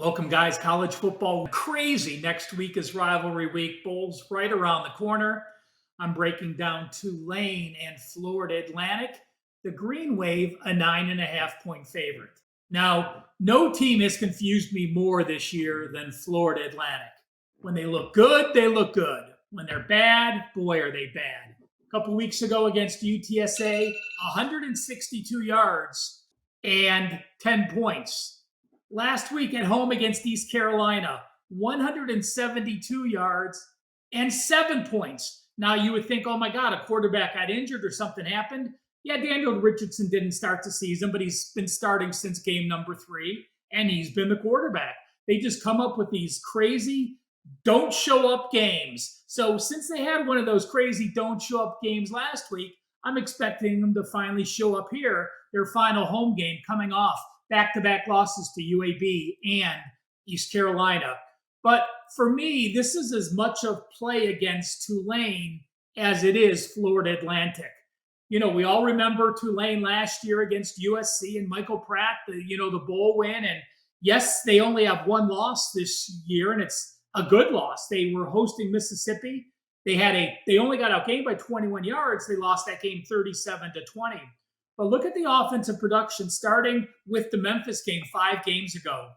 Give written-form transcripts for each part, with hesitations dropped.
Welcome, guys. College football crazy. Next week is rivalry week. Bowls right around the corner. I'm breaking down Tulane and Florida Atlantic. The Green Wave, a 9.5 point favorite. Now, no team has confused me more this year than Florida Atlantic. When they look good, they look good. When they're bad, boy, are they bad. A couple weeks ago against UTSA, 162 yards and 10 points. Last week at home against East Carolina, 172 yards and 7 points. Now you would think, oh my God, a quarterback got injured or something happened. Yeah, Daniel Richardson didn't start the season, but he's been starting since game number 3, and he's been the quarterback. They just come up with these crazy don't show up games. So since they had one of those crazy don't show up games last week, I'm expecting them to finally show up here, their final home game coming off back-to-back losses to UAB and East Carolina. But for me, this is as much of play against Tulane as it is Florida Atlantic. You know, we all remember Tulane last year against USC and Michael Pratt, the bowl win. And yes, they only have one loss this year, and it's a good loss. They were hosting Mississippi. They only got outgained by 21 yards. They lost that game 37-20. But look at the offensive production starting with the Memphis game 5 games ago.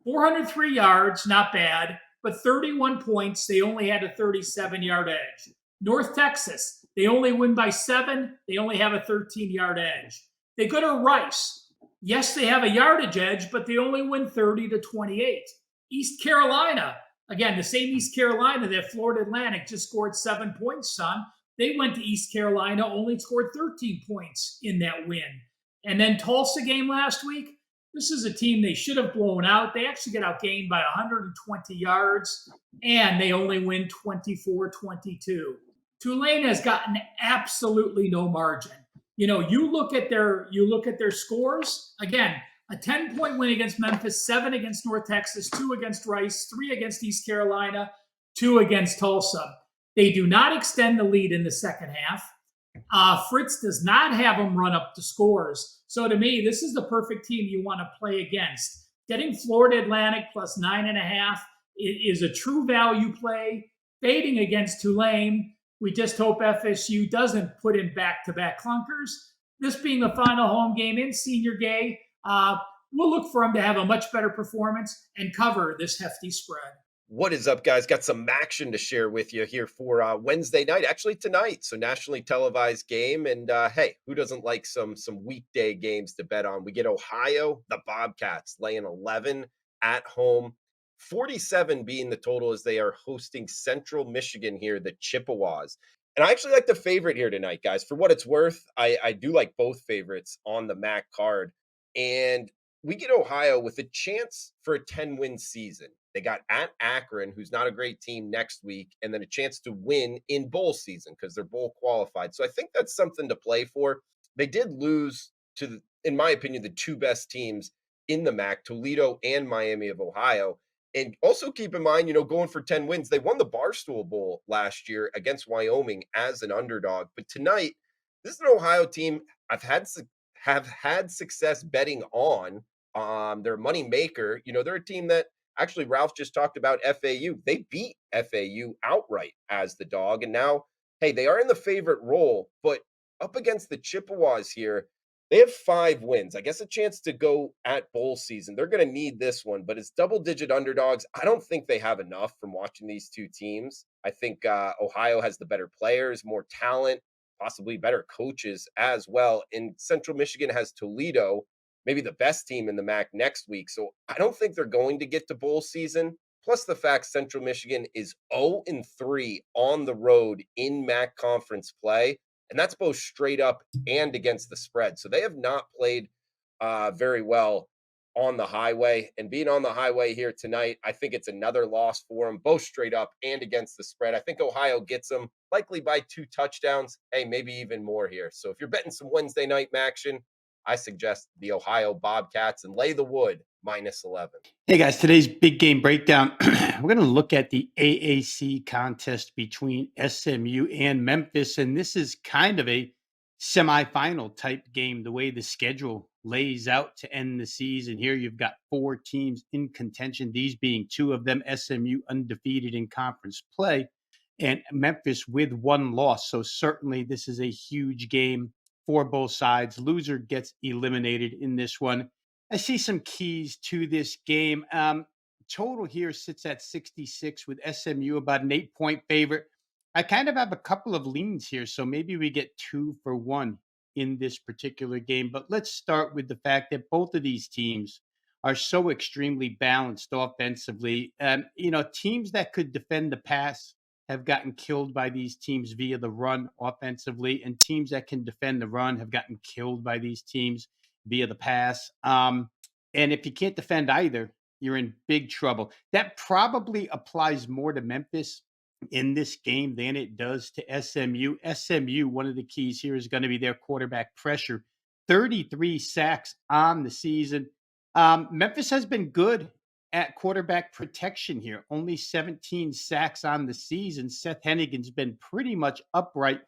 403 yards, not bad, but 31 points. They only had a 37-yard edge. North Texas, they only win by 7. They only have a 13-yard edge. They go to Rice. Yes, they have a yardage edge, but they only win 30-28. East Carolina, again, the same East Carolina that Florida Atlantic just scored 7 points on. They went to East Carolina, only scored 13 points in that win. And then Tulsa game last week, this is a team they should have blown out. They actually get outgained by 120 yards, and they only win 24-22. Tulane has gotten absolutely no margin. You know, you look at their scores. Again, a 10-point win against Memphis, 7 against North Texas, 2 against Rice, 3 against East Carolina, 2 against Tulsa. They do not extend the lead in the second half. Fritz does not have them run up the scores. So to me, this is the perfect team you want to play against. Getting Florida Atlantic plus 9.5 is a true value play. Fading against Tulane, we just hope FSU doesn't put in back-to-back clunkers. This being the final home game in Senior Day, we'll look for them to have a much better performance and cover this hefty spread. What is up, guys? Got some action to share with you here for Wednesday night, actually tonight. So nationally televised game. And hey, who doesn't like some weekday games to bet on? We get Ohio, the Bobcats, laying 11 at home. 47 being the total as they are hosting Central Michigan here, the Chippewas. And I actually like the favorite here tonight, guys. For what it's worth, I do like both favorites on the MAC card. And we get Ohio with a chance for a 10-win season. They got at Akron, who's not a great team, next week, and then a chance to win in bowl season because they're bowl qualified. So I think that's something to play for. They did lose to, in my opinion, the 2 best teams in the MAC, Toledo and Miami of Ohio. And also keep in mind, going for 10 wins, they won the Barstool Bowl last year against Wyoming as an underdog. But tonight, this is an Ohio team have had success betting on. They're a money maker. They're a team that actually Ralph just talked about FAU. They beat FAU outright as the dog. And now, hey, they are in the favorite role, but up against the Chippewas here, they have 5 wins. I guess a chance to go at bowl season. They're going to need this one, but as double-digit underdogs, I don't think they have enough from watching these 2 teams. I think Ohio has the better players, more talent, possibly better coaches as well. And Central Michigan has Toledo, maybe the best team in the MAC next week. So I don't think they're going to get to bowl season. Plus the fact Central Michigan is 0-3 on the road in MAC conference play. And that's both straight up and against the spread. So they have not played very well on the highway. And being on the highway here tonight, I think it's another loss for them, both straight up and against the spread. I think Ohio gets them likely by 2 touchdowns. Hey, maybe even more here. So if you're betting some Wednesday night action, I suggest the Ohio Bobcats and lay the wood -11. Hey guys, today's big game breakdown. We're going to look at the AAC contest between SMU and Memphis. And this is kind of a semifinal type game, the way the schedule lays out to end the season. Here you've got four teams in contention, these being two of them, SMU undefeated in conference play, and Memphis with one loss. So certainly this is a huge game for both sides. Loser gets eliminated in this one. I see some keys to this game. Total here sits at 66 with SMU about an 8-point favorite. I kind of have a couple of leans here, so maybe we get 2-for-1 in this particular game. But let's start with the fact that both of these teams are so extremely balanced offensively. Teams that could defend the pass have gotten killed by these teams via the run offensively, and teams that can defend the run have gotten killed by these teams via the pass. And if you can't defend either, you're in big trouble. That probably applies more to Memphis in this game than it does to SMU. SMU, one of the keys here is going to be their quarterback pressure. 33 sacks on the season. Memphis has been good at quarterback protection here. Only 17 sacks on the season. Seth Hennigan's been pretty much upright.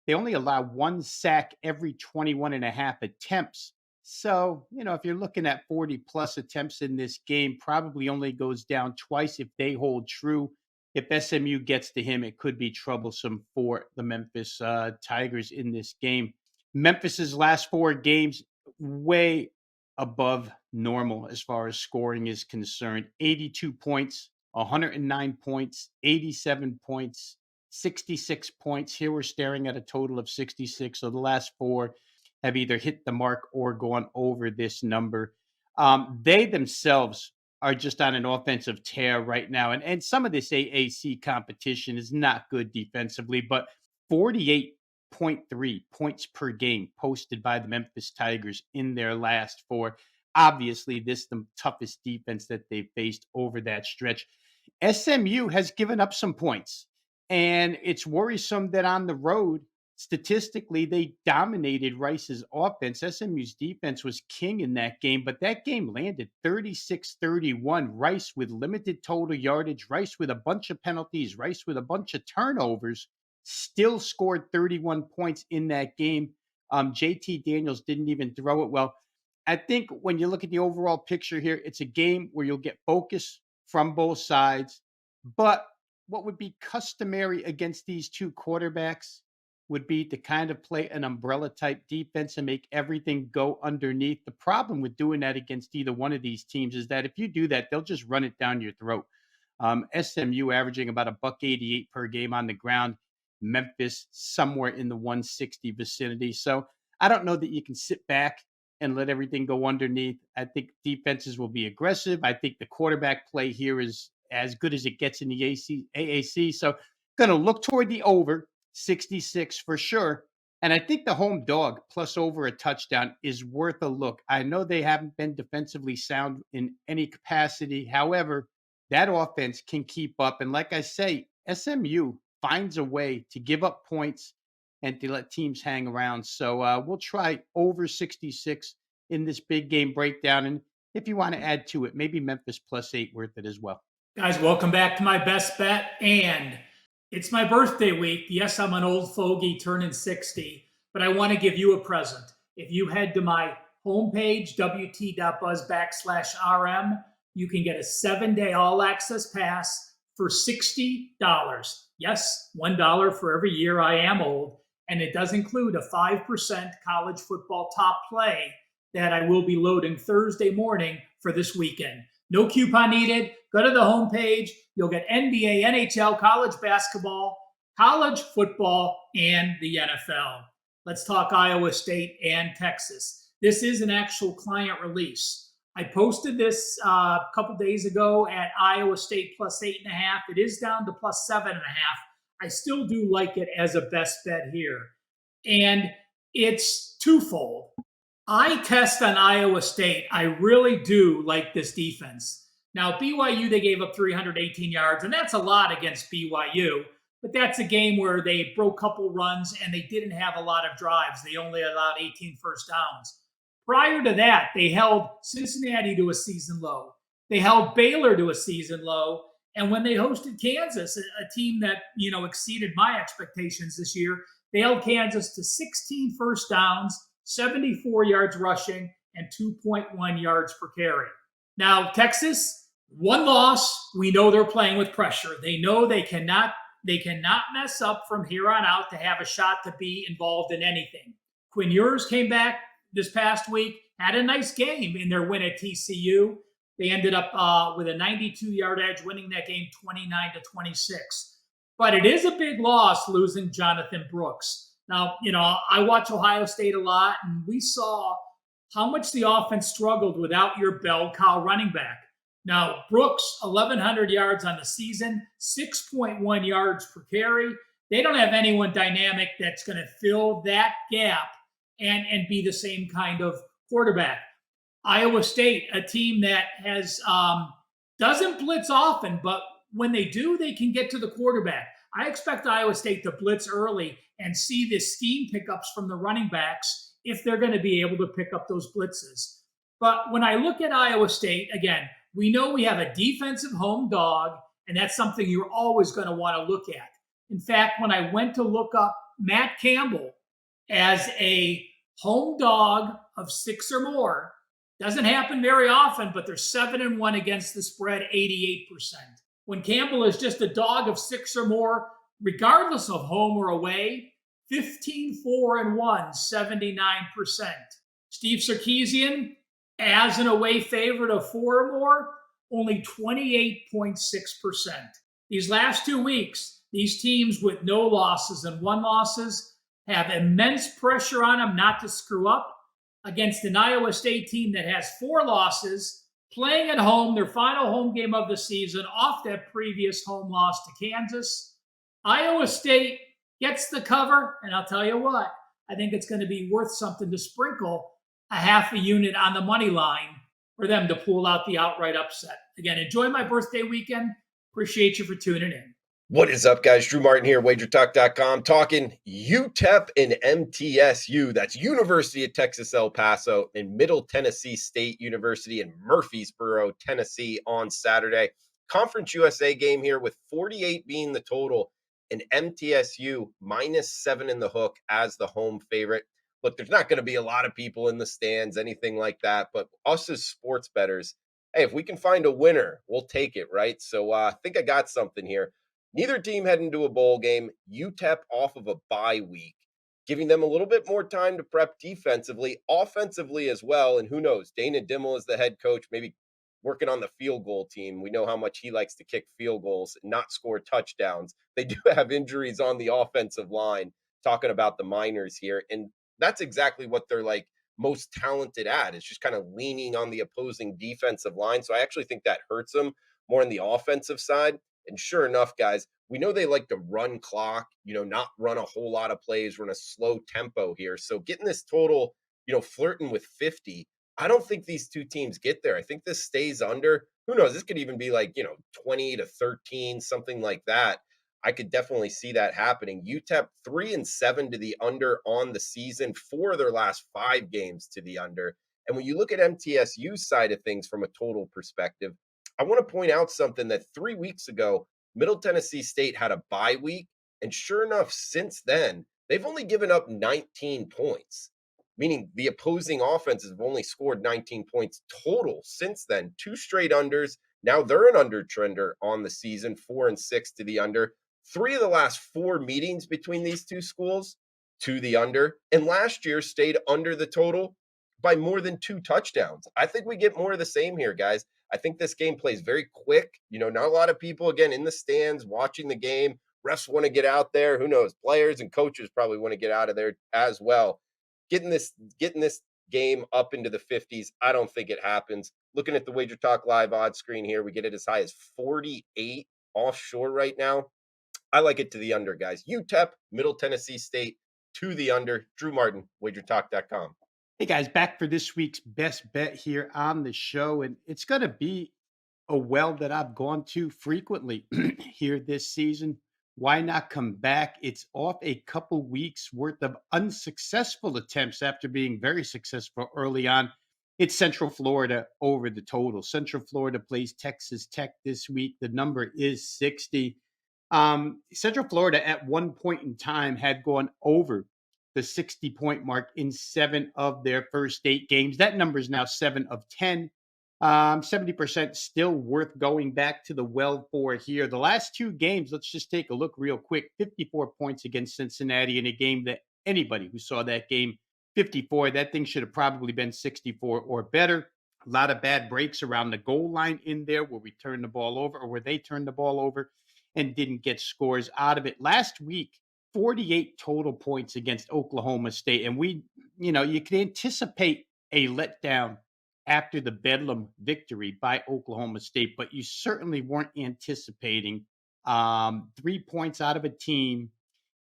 They only allow one sack every 21 and a half attempts. So, if you're looking at 40 plus attempts in this game, probably only goes down twice if they hold true. If SMU gets to him, it could be troublesome for the Memphis Tigers in this game. Memphis's last four games, way above normal as far as scoring is concerned. 82 points, 109 points, 87 points, 66 points. Here we're staring at a total of 66. So the last four have either hit the mark or gone over this number. They themselves are just on an offensive tear right now. And some of this AAC competition is not good defensively, but 48.3 points per game posted by the Memphis Tigers in their last four. Obviously, this is the toughest defense that they've faced over that stretch. SMU has given up some points, and it's worrisome that on the road, statistically, they dominated Rice's offense. SMU's defense was king in that game, but that game landed 36-31. Rice with limited total yardage, Rice with a bunch of penalties, Rice with a bunch of turnovers, still scored 31 points in that game. JT Daniels didn't even throw it well. I think when you look at the overall picture here, it's a game where you'll get focus from both sides. But what would be customary against these two quarterbacks would be to kind of play an umbrella type defense and make everything go underneath. The problem with doing that against either one of these teams is that if you do that, they'll just run it down your throat. SMU averaging about $188 per game on the ground. Memphis somewhere in the 160 vicinity. So I don't know that you can sit back and let everything go underneath. I think defenses will be aggressive. I think the quarterback play here is as good as it gets in the AAC. So going to look toward the over 66 for sure. And I think the home dog plus over a touchdown is worth a look. I know they haven't been defensively sound in any capacity. However, that offense can keep up. And like I say, SMU finds a way to give up points and to let teams hang around. So we'll try over 66 in this big game breakdown. And if you want to add to it, maybe Memphis +8 worth it as well. Guys, welcome back to my best bet. And it's my birthday week. Yes, I'm an old fogey turning 60, but I want to give you a present. If you head to my homepage, wt.buzz/RM, you can get a 7-day all-access pass for $60. Yes, $1 for every year I am old. And it does include a 5% college football top play that I will be loading Thursday morning for this weekend. No coupon needed. Go to the homepage. You'll get NBA, NHL, college basketball, college football, and the NFL. Let's talk Iowa State and Texas. This is an actual client release. I posted this a couple days ago at Iowa State +8.5. It is down to +7.5. I still do like it as a best bet here. And it's twofold. I test on Iowa State. I really do like this defense. Now, BYU, they gave up 318 yards, and that's a lot against BYU. But that's a game where they broke a couple runs, and they didn't have a lot of drives. They only allowed 18 first downs. Prior to that, they held Cincinnati to a season low. They held Baylor to a season low. And when they hosted Kansas, a team that, exceeded my expectations this year, They held Kansas to 16 first downs, 74 yards rushing, and 2.1 yards per carry. Now, Texas, one loss. We know they're playing with pressure. They know they cannot mess up from here on out to have a shot to be involved in anything. Quinn Ewers came back this past week, had a nice game in their win at TCU. They ended up with a 92-yard edge, winning that game 29-26. But it is a big loss losing Jonathan Brooks. Now, I watch Ohio State a lot, and we saw how much the offense struggled without your bell cow running back. Now, Brooks, 1,100 yards on the season, 6.1 yards per carry. They don't have anyone dynamic that's going to fill that gap and be the same kind of quarterback. Iowa State, a team that has doesn't blitz often, but when they do, they can get to the quarterback. I expect Iowa State to blitz early and see the scheme pickups from the running backs if they're going to be able to pick up those blitzes. But when I look at Iowa State, again, we know we have a defensive home dog, and that's something you're always going to want to look at. In fact, when I went to look up Matt Campbell as a home dog of 6 or more, doesn't happen very often, but they're 7-1 against the spread, 88%. When Campbell is just a dog of 6 or more, regardless of home or away, 15-4-1, 79%. Steve Sarkisian, as an away favorite of 4 or more, only 28.6%. These last 2 weeks, these teams with no losses and 1 losses have immense pressure on them not to screw up against an Iowa State team that has 4 losses, playing at home, their final home game of the season, off that previous home loss to Kansas. Iowa State gets the cover, and I'll tell you what, I think it's going to be worth something to sprinkle a half a unit on the money line for them to pull out the outright upset. Again, enjoy my birthday weekend. Appreciate you for tuning in. What is up, guys? Drew Martin here, wagertalk.com, talking UTEP and MTSU. That's University of Texas El Paso and Middle Tennessee State University in Murfreesboro, Tennessee on Saturday. Conference USA game here with 48 being the total and MTSU -7 in the hook as the home favorite. Look, there's not going to be a lot of people in the stands, anything like that, but us as sports bettors, hey, if we can find a winner, we'll take it, right? So I think I got something here. Neither team heading to a bowl game. UTEP off of a bye week, giving them a little bit more time to prep defensively, offensively as well. And who knows, Dana Dimmel is the head coach, maybe working on the field goal team. We know how much he likes to kick field goals and not score touchdowns. They do have injuries on the offensive line, talking about the Miners here. And that's exactly what they're like most talented at. It's just kind of leaning on the opposing defensive line. So I actually think that hurts them more on the offensive side. And sure enough, guys, we know they like to run clock, not run a whole lot of plays, run a slow tempo here. So getting this total, flirting with 50, I don't think these two teams get there. I think this stays under. Who knows? This could even be like, 20-13, something like that. I could definitely see that happening. UTEP 3-7 to the under on the season, 4 of their last 5 games to the under. And when you look at MTSU's side of things from a total perspective, I want to point out something that 3 weeks ago, Middle Tennessee State had a bye week. And sure enough, since then, they've only given up 19 points, meaning the opposing offenses have only scored 19 points total since then. 2 straight unders. Now they're an under trender on the season, 4-6 to the under. 3 of the last 4 meetings between these two schools to the under. And last year stayed under the total by more than 2 touchdowns. I think we get more of the same here, guys. I think this game plays very quick. Not a lot of people, again, in the stands watching the game. Refs want to get out there. Who knows? Players and coaches probably want to get out of there as well. Getting this game up into the 50s, I don't think it happens. Looking at the Wager Talk Live odds screen here, we get it as high as 48 offshore right now. I like it to the under, guys. UTEP, Middle Tennessee State to the under. Drew Martin, wagertalk.com. Hey guys, back for this week's best bet here on the show. And it's going to be a well that I've gone to frequently here this season. Why not come back? It's off a couple weeks worth of unsuccessful attempts after being very successful early on. It's Central Florida over the total. Central Florida plays Texas Tech this week. The number is 60. Central Florida at one point in time had gone over the 60-point mark in 7 of their first 8 games. That number is now 7 of 10. 70% still worth going back to the well for here. The last 2 games, let's just take a look real quick. 54 points against Cincinnati in a game that anybody who saw that game, 54, that thing should have probably been 64 or better. A lot of bad breaks around the goal line in there where we turned the ball over or where they turned the ball over and didn't get scores out of it. Last week, 48 total points against Oklahoma State. And you can anticipate a letdown after the Bedlam victory by Oklahoma State, but you certainly weren't anticipating 3 points out of a team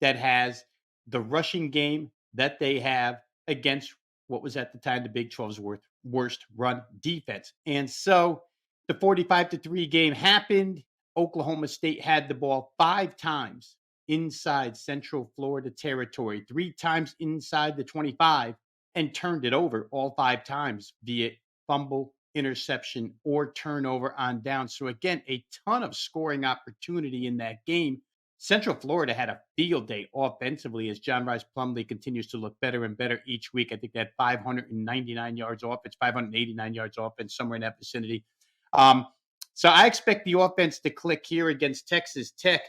that has the rushing game that they have against what was at the time the Big 12's worst run defense. And so the 45-3 game happened. Oklahoma State had the ball 5 times inside Central Florida territory, 3 times inside the 25, and turned it over all 5 times via fumble, interception, or turnover on down. So again, a ton of scoring opportunity in that game. Central Florida had a field day offensively as John Rice Plumlee continues to look better and better each week. I think they had 599 yards offense, 589 yards offense, somewhere in that vicinity. So I expect the offense to click here against Texas Tech.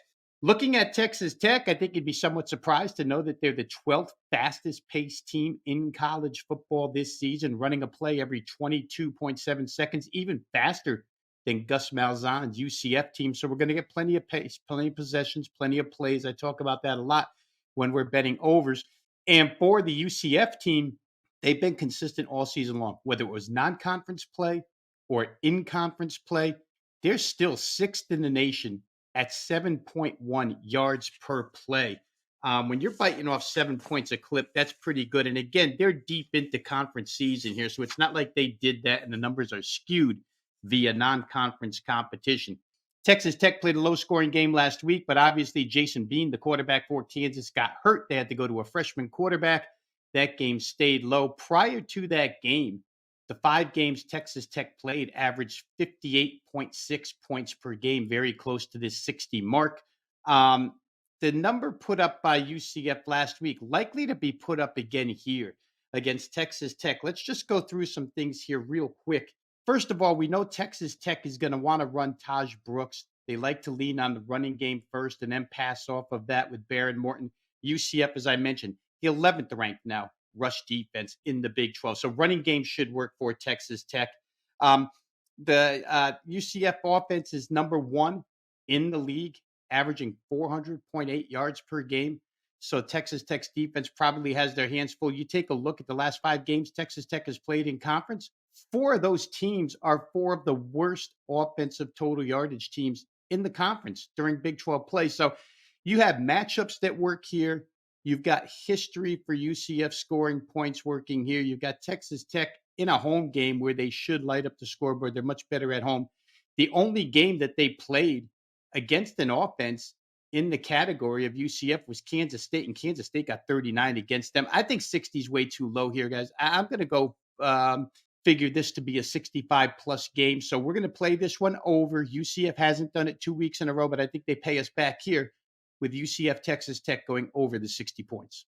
Looking at Texas Tech, I think you'd be somewhat surprised to know that they're the 12th fastest paced team in college football this season, running a play every 22.7 seconds, even faster than Gus Malzahn's UCF team. So we're going to get plenty of pace, plenty of possessions, plenty of plays. I talk about that a lot when we're betting overs. And for the UCF team, they've been consistent all season long, whether it was non-conference play or in-conference play. They're still 6th in the nation at 7.1 yards per play. When you're biting off 7 points a clip, that's pretty good. And again, they're deep into conference season here, so it's not like they did that and the numbers are skewed via non-conference competition. Texas Tech played a low-scoring game last week, but obviously Jason Bean, the quarterback for Kansas, got hurt. They had to go to a freshman quarterback. That game stayed low. Prior to that game, the 5 games Texas Tech played averaged 58.6 points per game, very close to this 60 mark. The number put up by UCF last week, likely to be put up again here against Texas Tech. Let's just go through some things here real quick. First of all, we know Texas Tech is going to want to run Taj Brooks. They like to lean on the running game first and then pass off of that with Baron Morton. UCF, as I mentioned, the 11th ranked now rush defense in the Big 12. So running game should work for Texas Tech. The UCF offense is number 1 in the league, averaging 400.8 yards per game. So Texas Tech's defense probably has their hands full. You take a look at the last 5 games Texas Tech has played in conference. 4 of those teams are 4 of the worst offensive total yardage teams in the conference during Big 12 play. So you have matchups that work here. You've got history for UCF scoring points working here. You've got Texas Tech in a home game where they should light up the scoreboard. They're much better at home. The only game that they played against an offense in the category of UCF was Kansas State, and Kansas State got 39 against them. I think 60 is way too low here, guys. I'm going to go figure this to be a 65-plus game. So we're going to play this one over. UCF hasn't done it 2 weeks in a row, but I think they pay us back here with UCF Texas Tech going over the 60 points.